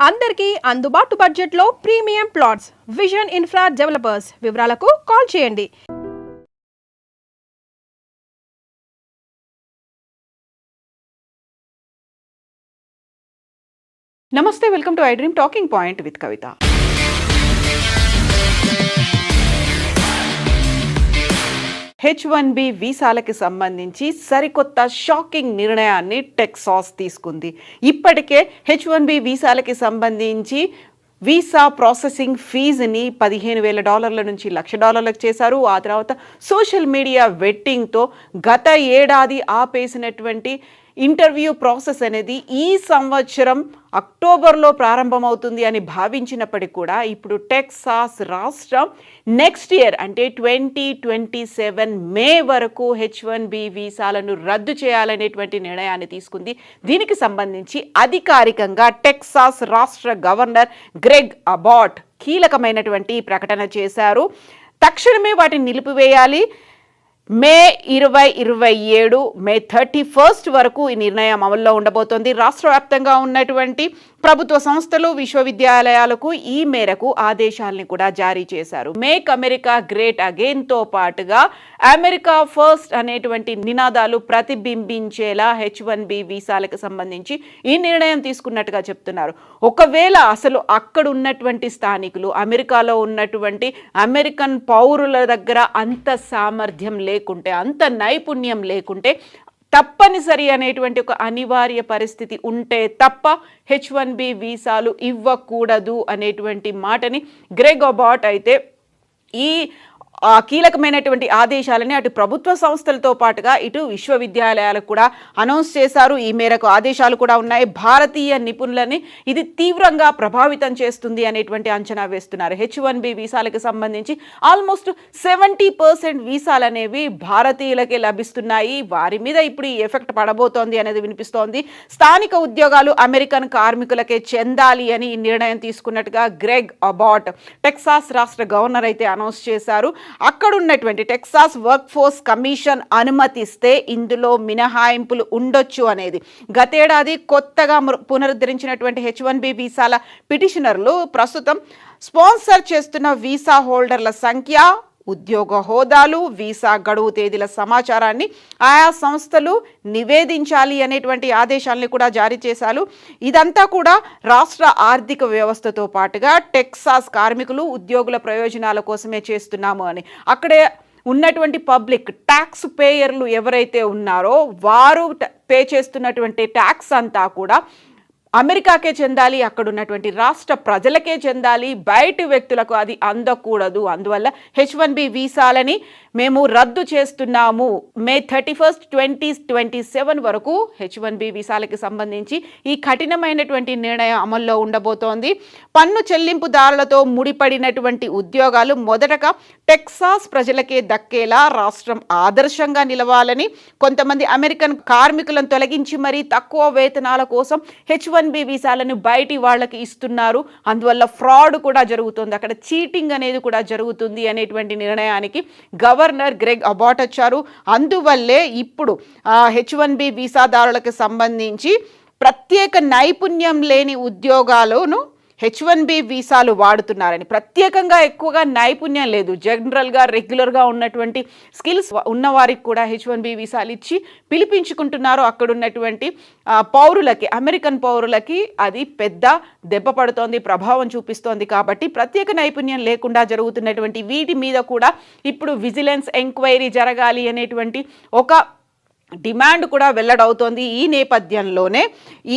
అందరికీ అందుబాటు బడ్జెట్లో premium plots vision infra developers. వివరాలకు కాల్ చేయండి. నమస్తే, welcome to I dream talking point with Kavitha. H1B వీసాలకి సంబంధించి సరికొత్త షాకింగ్ నిర్ణయాన్ని టెక్సాస్ తీసుకుంది. ఇప్పటికే H1B వీసాలకి సంబంధించి వీసా ప్రాసెసింగ్ ఫీజుని $15,000 నుంచి $1,00,000 చేశారు. ఆ తర్వాత సోషల్ మీడియా వెట్టింగ్తో గత ఏడాది ఆపేసినటువంటి ఇంటర్వ్యూ ప్రాసెస్ అనేది ఈ సంవత్సరం అక్టోబర్లో ప్రారంభమవుతుంది అని భావించినప్పటికీ కూడా ఇప్పుడు టెక్సాస్ రాష్ట్రం నెక్స్ట్ ఇయర్ అంటే 2027 మే వరకు H1B వీసాలను రద్దు చేయాలనేటువంటి నిర్ణయాన్ని తీసుకుంది. దీనికి సంబంధించి అధికారికంగా టెక్సాస్ రాష్ట్ర గవర్నర్ గ్రెగ్ అబాట్ కీలకమైనటువంటి ప్రకటన చేశారు. తక్షణమే వాటిని నిలిపివేయాలి. మే 2027 మే 31 వరకు ఈ నిర్ణయం అమల్లో ఉండబోతోంది. రాష్ట్ర వ్యాప్తంగా ఉన్నటువంటి ప్రభుత్వ సంస్థలు విశ్వవిద్యాలయాలకు ఈ మేరకు ఆదేశాలని కూడా జారీ చేశారు. మేక్ అమెరికా గ్రేట్ అగైన్తో పాటుగా అమెరికా ఫస్ట్ అనేటువంటి నినాదాలు ప్రతిబింబించేలా H1B వీసాలకు సంబంధించి ఈ నిర్ణయం తీసుకున్నట్టుగా చెప్తున్నారు. ఒకవేళ అసలు అక్కడ ఉన్నటువంటి స్థానికులు అమెరికాలో ఉన్నటువంటి అమెరికన్ పౌరుల దగ్గర అంత సామర్థ్యం లేకుంటే, అంత నైపుణ్యం లేకుంటే, తప్పనిసరి అనేటువంటి ఒక అనివార్య పరిస్థితి ఉంటే తప్ప H1B వీసాలు ఇవ్వకూడదు అనేటువంటి మాటని గ్రెగ్ అబాట్ అయితే ఈ కీలకమైనటువంటి ఆదేశాలని అటు ప్రభుత్వ సంస్థలతో పాటుగా ఇటు విశ్వవిద్యాలయాలకు కూడా అనౌన్స్ చేశారు. ఈ మేరకు ఆదేశాలు కూడా ఉన్నాయి. భారతీయ నిపుణులని ఇది తీవ్రంగా ప్రభావితం చేస్తుంది అనేటువంటి అంచనా వేస్తున్నారు. H1B వీసాలకు సంబంధించి ఆల్మోస్ట్ 70% వీసాలు అనేవి భారతీయులకే లభిస్తున్నాయి. వారి మీద ఇప్పుడు ఈ ఎఫెక్ట్ పడబోతోంది అనేది వినిపిస్తోంది. స్థానిక ఉద్యోగాలు అమెరికన్ కార్మికులకే చెందాలి అని ఈ నిర్ణయం తీసుకున్నట్టుగా గ్రెగ్ అబాట్ టెక్సాస్ రాష్ట్ర గవర్నర్ అయితే అనౌన్స్ చేశారు. అక్కడ ఉన్నటువంటి టెక్సాస్ వర్క్ ఫోర్స్ కమిషన్ అనుమతిస్తే ఇందులో మినహాయింపులు ఉండొచ్చు అనేది. గతేడాది కొత్తగా పునరుద్ధరించినటువంటి H1B వీసాల పిటిషనర్లు ప్రస్తుతం స్పాన్సర్ చేస్తున్న వీసా హోల్డర్ల సంఖ్య, ఉద్యోగ హోదాలు, వీసా గడువు తేదీల సమాచారాన్ని ఆయా సంస్థలు నివేదించాలి అనేటువంటి ఆదేశాలని కూడా జారీ చేశారు. ఇదంతా కూడా రాష్ట్ర ఆర్థిక వ్యవస్థతో పాటుగా టెక్సాస్ కార్మికులు, ఉద్యోగుల ప్రయోజనాల కోసమే చేస్తున్నాము అని. అక్కడే ఉన్నటువంటి పబ్లిక్ ట్యాక్స్ పేయర్లు ఎవరైతే ఉన్నారో వారు పే చేస్తున్నటువంటి ట్యాక్స్ అంతా కూడా అమెరికాకే చెందాలి, అక్కడ ఉన్నటువంటి రాష్ట్ర ప్రజలకే చెందాలి, బయటి వ్యక్తులకు అది అందకూడదు. అందువల్ల H1B వీసాలని మేము రద్దు చేస్తున్నాము. మే 31, 2027 వరకు H1B వీసాలకి సంబంధించి ఈ కఠినమైనటువంటి నిర్ణయం అమల్లో ఉండబోతోంది. పన్ను చెల్లింపుదారులతో ముడిపడినటువంటి ఉద్యోగాలు మొదటగా టెక్సాస్ ప్రజలకే దక్కేలా రాష్ట్రం ఆదర్శంగా నిలవాలని, కొంతమంది అమెరికన్ కార్మికులను తొలగించి మరీ తక్కువ వేతనాల కోసం H1B వీసాలను బయటి వాళ్ళకి ఇస్తున్నారు. అందువల్ల ఫ్రాడ్ కూడా జరుగుతుంది, అక్కడ చీటింగ్ అనేది కూడా జరుగుతుంది అనేటువంటి నిర్ణయానికి గవర్నర్ గ్రెగ్ అబాట్ వచ్చారు. అందువల్లే ఇప్పుడు H1B వీసాదారులకు సంబంధించి ప్రత్యేక నైపుణ్యం లేని ఉద్యోగాలను H1B వీసాలు వాడుతున్నారని, ప్రత్యేకంగా ఎక్కువగా నైపుణ్యం లేదు, జనరల్గా రెగ్యులర్గా ఉన్నటువంటి స్కిల్స్ ఉన్నవారికి కూడా H1B వీసాలు ఇచ్చి పిలిపించుకుంటున్నారు. అక్కడ ఉన్నటువంటి పౌరులకి, అమెరికన్ పౌరులకి అది పెద్ద దెబ్బ పడుతోంది, ప్రభావం చూపిస్తోంది. కాబట్టి ప్రత్యేక నైపుణ్యం లేకుండా జరుగుతున్నటువంటి వీటి మీద కూడా ఇప్పుడు విజిలెన్స్ ఎంక్వైరీ జరగాలి అనేటువంటి ఒక డిమాండ్ కూడా వెల్లడవుతోంది. ఈ నేపథ్యంలోనే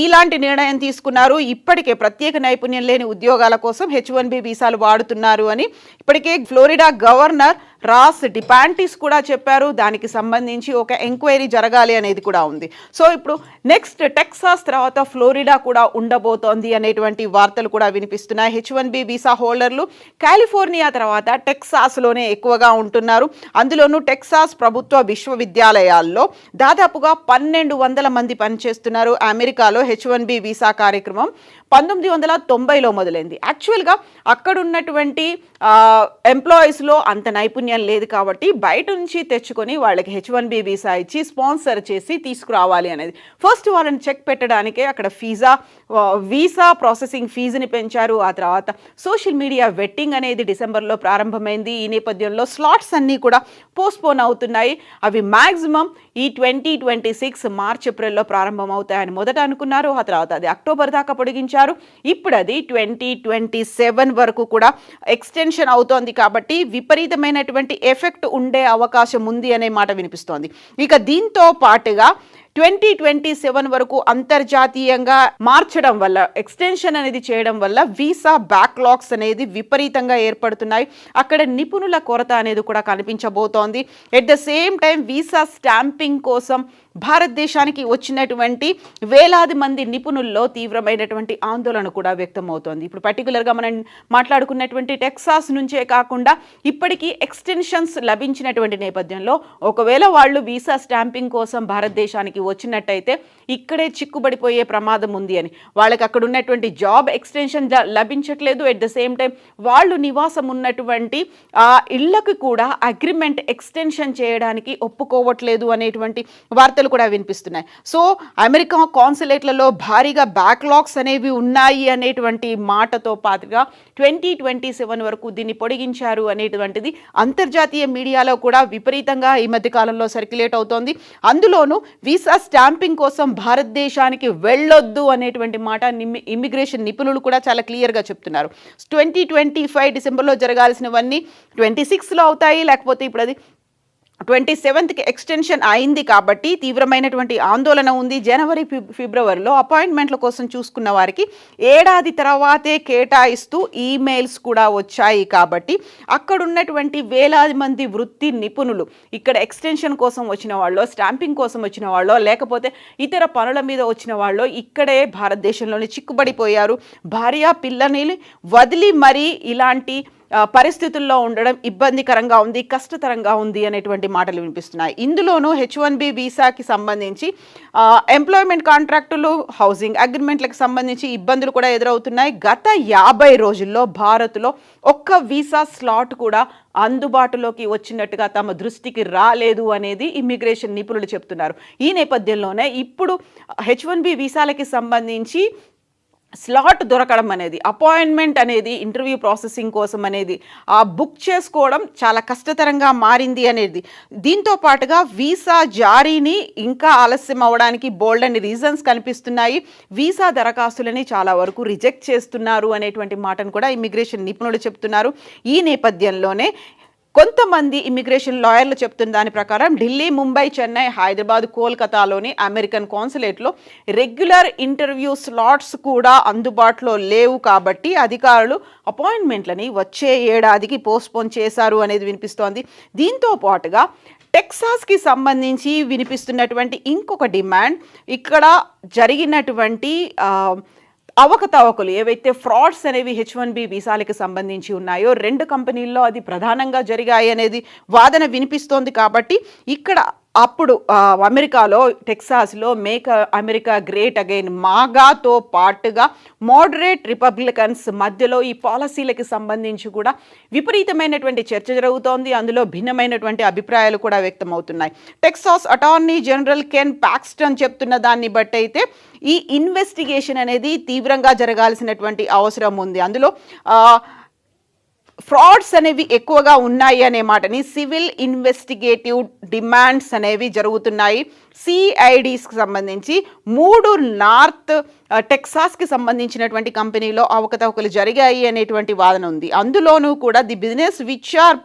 ఇలాంటి నిర్ణయం తీసుకున్నారు. ఇప్పటికే ప్రత్యేక నైపుణ్యం లేని ఉద్యోగాల కోసం H1B వీసాలు వాడుతున్నారు అని ఇప్పటికే ఫ్లోరిడా గవర్నర్ రాస్ డిపాంటిస్ కూడా చెప్పారు. దానికి సంబంధించి ఒక ఎంక్వైరీ జరగాలి అనేది కూడా ఉంది. సో ఇప్పుడు నెక్స్ట్ టెక్సాస్ తర్వాత ఫ్లోరిడా కూడా ఉండబోతోంది అనేటువంటి వార్తలు కూడా వినిపిస్తున్నాయి. H1B వీసా హోల్డర్లు కాలిఫోర్నియా తర్వాత టెక్సాస్లోనే ఎక్కువగా ఉంటున్నారు. అందులోనూ టెక్సాస్ ప్రభుత్వ విశ్వవిద్యాలయాల్లో దాదాపుగా 1,200 మంది పనిచేస్తున్నారు. అమెరికాలో H1B వీసా కార్యక్రమం 1990లో మొదలైంది. యాక్చువల్గా అక్కడ ఉన్నటువంటి ఎంప్లాయీస్లో అంత నైపుణ్యం లేదు కాబట్టి బయట నుంచి తెచ్చుకొని వాళ్ళకి H1B వీసా ఇచ్చి స్పాన్సర్ చేసి తీసుకురావాలి అనేది. ఫస్ట్ వాళ్ళని చెక్ పెట్టడానికే అక్కడ ఫీజా వీసా ప్రాసెసింగ్ ఫీజుని పెంచారు. ఆ తర్వాత సోషల్ మీడియా వెట్టింగ్ అనేది డిసెంబర్లో ప్రారంభమైంది. ఈ నేపథ్యంలో స్లాట్స్ అన్నీ కూడా పోస్ట్పోన్ అవుతున్నాయి. అవి మ్యాక్సిమం ఈ 2026 మార్చ్ ఏప్రిల్లో ప్రారంభం అవుతాయని మొదట అనుకున్నారు. ఆ తర్వాత అది అక్టోబర్ దాకా పొడిగించారు. ఇప్పుడు అది 2027 వరకు కూడా ఎక్స్టెన్షన్ అవుతోంది. కాబట్టి విపరీతమైనటువంటి ఎఫెక్ట్ ఉండే అవకాశం ఉంది అనే మాట వినిపిస్తోంది. ఇక దీంతో పాటుగా 2027 వరకు అంతర్జాతీయంగా మార్చడం వల్ల, ఎక్స్టెన్షన్ అనేది చేయడం వల్ల వీసా బ్యాక్లాగ్స్ అనేది విపరీతంగా ఏర్పడుతున్నాయి. అక్కడ నిపుణుల కొరత అనేది కూడా కనిపించబోతోంది. At the same time visa stamping కోసం భారతదేశానికి వచ్చినటువంటి వేలాది మంది నిపుణుల్లో తీవ్రమైనటువంటి ఆందోళన కూడా వ్యక్తమవుతోంది. ఇప్పుడు పర్టికులర్గా మనం మాట్లాడుకున్నటువంటి టెక్సాస్ నుంచే కాకుండా ఇప్పటికీ ఎక్స్టెన్షన్స్ లభించినటువంటి నేపథ్యంలో ఒకవేళ వాళ్ళు వీసా స్టాంపింగ్ కోసం భారతదేశానికి వచ్చినట్టయితే ఇక్కడే చిక్కుబడిపోయే ప్రమాదం ఉంది అని, వాళ్ళకి అక్కడ ఉన్నటువంటి జాబ్ ఎక్స్టెన్షన్ లభించట్లేదు. ఎట్ ద సేమ్ టైం వాళ్ళు నివాసం ఉన్నటువంటి ఇళ్లకు కూడా అగ్రిమెంట్ ఎక్స్టెన్షన్ చేయడానికి ఒప్పుకోవట్లేదు అనేటువంటి వార్తలు కూడా వినిపిస్తున్నాయి. సో అమెరికా కాన్సులేట్లలో భారీగా బ్యాక్లాగ్స్ అనేవి ఉన్నాయి అనేటువంటి మాటతో పాటుగా 2027 వరకు దీన్ని పొడిగించారు అనేటువంటిది అంతర్జాతీయ మీడియాలో కూడా విపరీతంగా ఈ మధ్య కాలంలో సర్క్యులేట్ అవుతోంది. అందులోనూ వీసా స్టాంపింగ్ కోసం భారతదేశానికి వెళ్ళొద్దు అనేటువంటి మాట ఇమ్మిగ్రేషన్ నిపుణులు కూడా చాలా క్లియర్గా చెప్తున్నారు. 2025 డిసెంబర్లో జరగాల్సినవన్నీ 26లో అవుతాయి, లేకపోతే ఇప్పుడు అది 27కి ఎక్స్టెన్షన్ అయింది. కాబట్టి తీవ్రమైనటువంటి ఆందోళన ఉంది. జనవరి ఫిబ్రవరిలో అపాయింట్మెంట్ల కోసం చూసుకున్న వారికి ఏడాది తర్వాతే కేటాయిస్తూ ఈమెయిల్స్ కూడా వచ్చాయి. కాబట్టి అక్కడ ఉన్నటువంటి వేలాది మంది వృత్తి నిపుణులు ఇక్కడ ఎక్స్టెన్షన్ కోసం వచ్చిన వాళ్ళు, స్టాంపింగ్ కోసం వచ్చిన వాళ్ళు, లేకపోతే ఇతర పనుల మీద వచ్చిన వాళ్ళు ఇక్కడే భారతదేశంలోనే చిక్కుబడిపోయారు. భార్య పిల్లని వదిలి మరీ ఇలాంటి పరిస్థితుల్లో ఉండడం ఇబ్బందికరంగా ఉంది, కష్టతరంగా ఉంది అనేటువంటి మాటలు వినిపిస్తున్నాయి. ఇందులోనూ H1B వీసాకి సంబంధించి ఎంప్లాయ్మెంట్ కాంట్రాక్టులు, హౌసింగ్ అగ్రిమెంట్లకు సంబంధించి ఇబ్బందులు కూడా ఎదురవుతున్నాయి. గత 50 రోజుల్లో భారత్లో ఒక్క వీసా స్లాట్ కూడా అందుబాటులోకి వచ్చినట్టుగా తమ దృష్టికి రాలేదు అనేది ఇమ్మిగ్రేషన్ నిపుణులు చెప్తున్నారు. ఈ నేపథ్యంలోనే ఇప్పుడు H1B వీసాలకి సంబంధించి స్లాట్ దొరకడం అనేది, అపాయింట్మెంట్ అనేది, ఇంటర్వ్యూ ప్రాసెసింగ్ కోసం అనేది బుక్ చేసుకోవడం చాలా కష్టతరంగా మారింది అనేది. దీంతో పాటుగా వీసా జారీని ఇంకా ఆలస్యం అవ్వడానికి బోల్డ్ అని రీజన్స్ కనిపిస్తున్నాయి. వీసా దరఖాస్తులని చాలా వరకు రిజెక్ట్ చేస్తున్నారు అనేటువంటి మాటను కూడా ఇమ్మిగ్రేషన్ నిపుణులు చెప్తున్నారు. ఈ నేపథ్యంలోనే కొంతమంది ఇమ్మిగ్రేషన్ లాయర్లు చెప్తున్న దాని ప్రకారం ఢిల్లీ, ముంబై, చెన్నై, హైదరాబాద్, కోల్కతాలోని అమెరికన్ కాన్సులేట్లో రెగ్యులర్ ఇంటర్వ్యూ స్లాట్స్ కూడా అందుబాటులో లేవు. కాబట్టి అధికారులు అపాయింట్మెంట్లని వచ్చే ఏడాదికి పోస్ట్పోన్ చేశారు అనేది వినిపిస్తోంది. దీంతో పాటుగా టెక్సాస్కి సంబంధించి వినిపిస్తున్నటువంటి ఇంకొక డిమాండ్, ఇక్కడ జరిగినటువంటి అవకతవకలు ఏవైతే ఫ్రాడ్స్ అనేవి H1B వీసాలకు సంబంధించి ఉన్నాయో 2 కంపెనీల్లో అది ప్రధానంగా జరిగాయి అనేది వాదన వినిపిస్తోంది. కాబట్టి ఇక్కడ అప్పుడు అమెరికాలో టెక్సాస్లో మేక్ అమెరికా గ్రేట్ అగైన్ మాగాతో పాటుగా మోడరేట్ రిపబ్లికన్స్ మధ్యలో ఈ పాలసీలకి సంబంధించి కూడా విపరీతమైనటువంటి చర్చ జరుగుతోంది. అందులో భిన్నమైనటువంటి అభిప్రాయాలు కూడా వ్యక్తమవుతున్నాయి. టెక్సాస్ అటార్నీ జనరల్ కెన్ పాక్స్టన్ చెప్తున్న దాన్ని బట్టి అయితే ఈ ఇన్వెస్టిగేషన్ అనేది తీవ్రంగా జరగాల్సినటువంటి అవసరం ఉంది. అందులో ఫ్రాడ్స్ అనేవి ఎక్కువగా ఉన్నాయి అనే మాటని, సివిల్ ఇన్వెస్టిగేటివ్ డిమాండ్స్ అనేవి జరుగుతున్నాయి. సిఐడిస్కి సంబంధించి 3 నార్త్ టెక్సాస్కి సంబంధించినటువంటి కంపెనీలో అవకతవకలు జరిగాయి అనేటువంటి వాదన ఉంది. అందులోనూ కూడా the business which are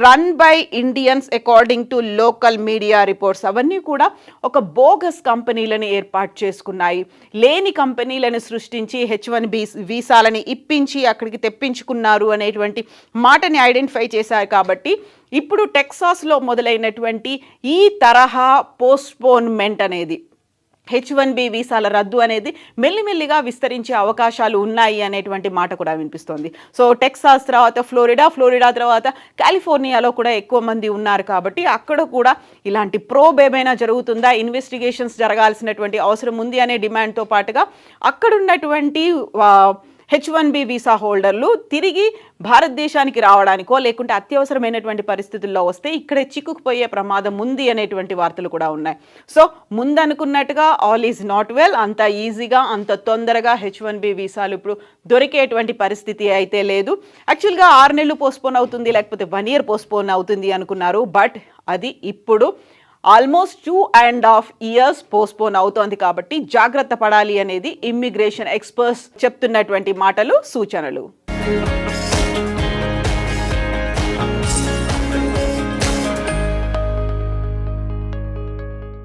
run by Indians according to local media reports అవన్నీ కూడా ఒక బోగస్ కంపెనీలను ఏర్పాటు చేసుకున్నాయి. లేని కంపెనీలను సృష్టించి H1B వీసాలని ఇప్పించి అక్కడికి తెప్పించుకున్నారు అనేటువంటి మాటని ఐడెంటిఫై చేశారు. కాబట్టి ఇప్పుడు టెక్సాస్లో మొదలైనటువంటి ఈ తరహా పోస్ట్పోన్మెంట్ అనేది, H1B వీసాల రద్దు అనేది మెల్లిమెల్లిగా విస్తరించే అవకాశాలు ఉన్నాయి అనేటువంటి మాట కూడా వినిపిస్తోంది. సో టెక్సాస్ తర్వాత ఫ్లోరిడా తర్వాత కాలిఫోర్నియాలో కూడా ఎక్కువ మంది ఉన్నారు. కాబట్టి అక్కడ కూడా ఇలాంటి ప్రోబ్ ఏమైనా జరుగుతుందా, ఇన్వెస్టిగేషన్స్ జరగాల్సినటువంటి అవసరం ఉంది అనే డిమాండ్తో పాటుగా అక్కడ ఉన్నటువంటి H1B వీసా హోల్డర్లు తిరిగి భారతదేశానికి రావడానికో లేకుంటే అత్యవసరమైనటువంటి పరిస్థితుల్లో వస్తే ఇక్కడే చిక్కుకుపోయే ప్రమాదం ఉంది అనేటువంటి వార్తలు కూడా ఉన్నాయి. సో ముందనుకున్నట్టుగా ఆల్ ఈజ్ నాట్ వెల్, అంత ఈజీగా అంత తొందరగా H1B వీసాలు ఇప్పుడు దొరికేటువంటి పరిస్థితి అయితే లేదు. యాక్చువల్గా 6 నెలలు పోస్ట్పోన్ అవుతుంది, లేకపోతే 1 year పోస్ట్పోన్ అవుతుంది అనుకున్నారు. బట్ అది ఇప్పుడు ఆల్మోస్ట్ 2.5 years పోస్ట్పోన్ అవుతోంది. కాబట్టి జాగ్రత్త పడాలి అనేది ఇమ్మిగ్రేషన్ ఎక్స్పర్ట్స్ చెప్తున్నటువంటి మాటలు, సూచనలు.